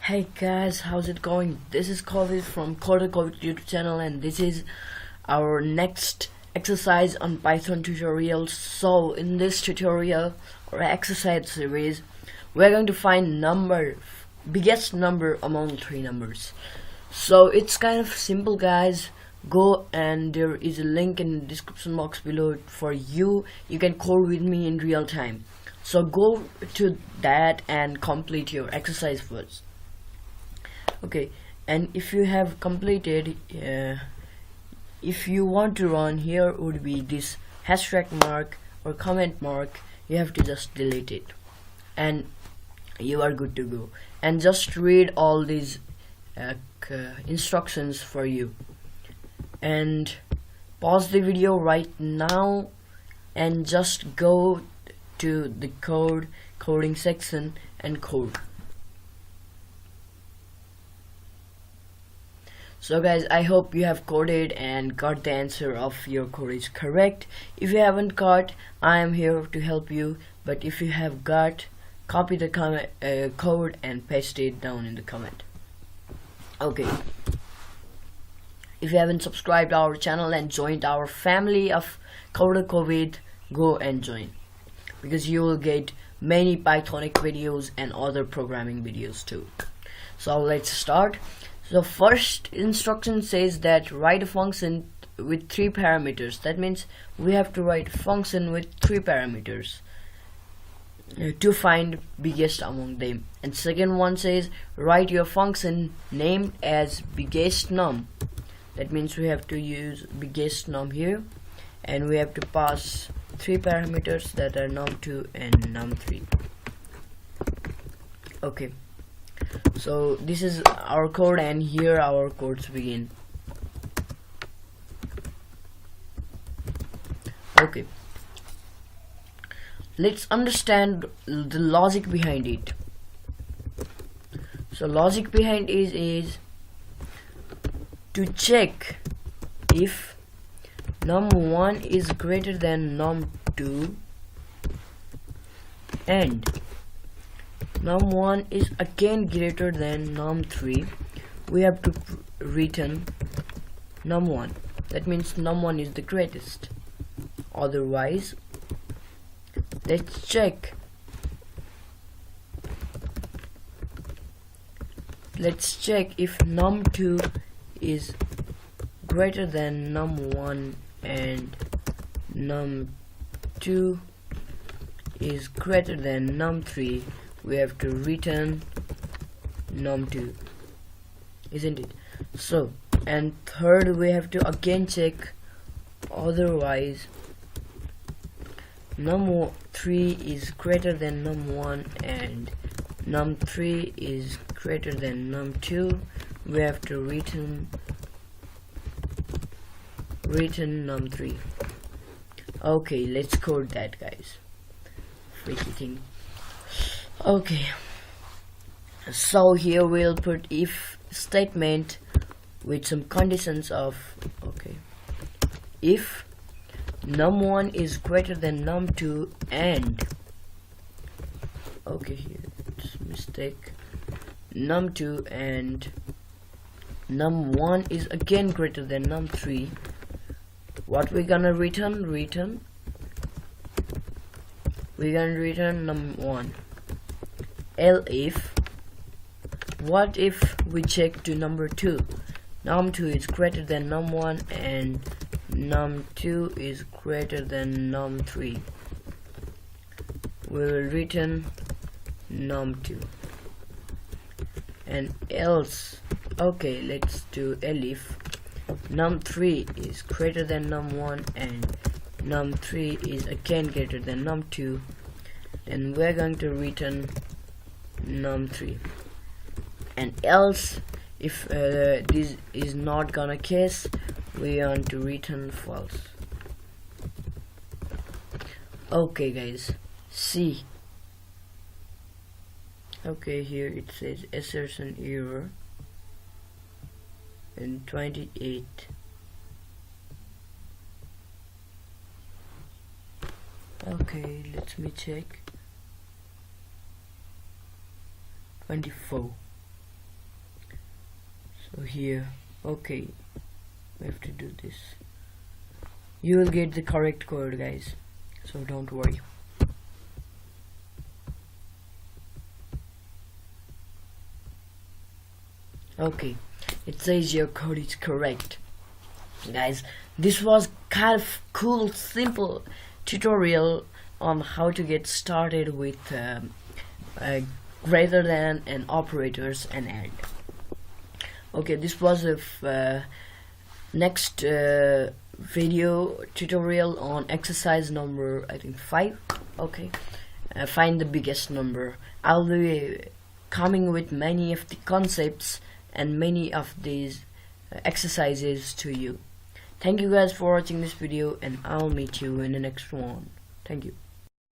Hey guys, how's it going? This is Kovid from Kovid YouTube channel, and this is our next exercise on Python tutorial. So in this tutorial or exercise series, we're going to find biggest number among three numbers. So it's kind of simple, guys. Go, and there is a link in the description box below for you. You can code with me in real time. So go to that and complete your exercise first. Okay, and if you have completed, if you want to run, here would be this hashtag mark or comment mark. You have to just delete it and you are good to go. And just read all these instructions for you, and pause the video right now and just go to the coding section and code. So guys, I hope you have coded and got the answer of your code is correct. If you haven't got, I am here to help you. But if you have got, copy the code and paste it down in the comment. Okay. If you haven't subscribed our channel and joined our family of Kovid, go and join, because you will get many Pythonic videos and other programming videos too. So let's start. So first instruction says that write a function with 3 parameters. That means we have to write a function with 3 parameters to find biggest among them. And second one says write your function named as biggest num. That means we have to use biggest num here, and we have to pass 3 parameters that are num2 and num3. Okay. So this is our code, and here our codes begin. Okay, let's understand the logic behind it. So logic behind is to check if num1 is greater than num2 and num1 is again greater than num3. We have to return num1. That means num1 is the greatest. Otherwise, let's check. Let's check if num2 is greater than num1 and num2 is greater than num3. We have to return num2, isn't it? So, and third, we have to again check. Otherwise, num3 is greater than num1 and num3 is greater than num2. We have to return num3. Okay, let's code that, guys. Freaky thing. Okay, so here we'll put if statement with some conditions of, okay, if num1 is greater than num2 and, okay, here it's mistake, num2 and num1 is again greater than num3. What we're gonna return? We're gonna return num1. If what if we check to number 2? Num2 is greater than num1 and num2 is greater than num3. We will return num2. And else, okay, let's do if num3 is greater than num1 and num3 is again greater than num2, and we're going to return num3. And else, if this is not gonna case, we want to return false. Okay, guys, see. Okay, here it says assertion error and 28. Okay, let me check. 24. So here, okay, we have to do this. You will get the correct code, guys, so don't worry. Okay, it says your code is correct. Guys, this was kind of cool, simple tutorial on how to get started with greater than and operators and AND. Okay, this was a next video tutorial on exercise number, I think 5. Okay, find the biggest number. I'll be coming with many of the concepts and many of these exercises to you. Thank you guys for watching this video, and I'll meet you in the next one. Thank you.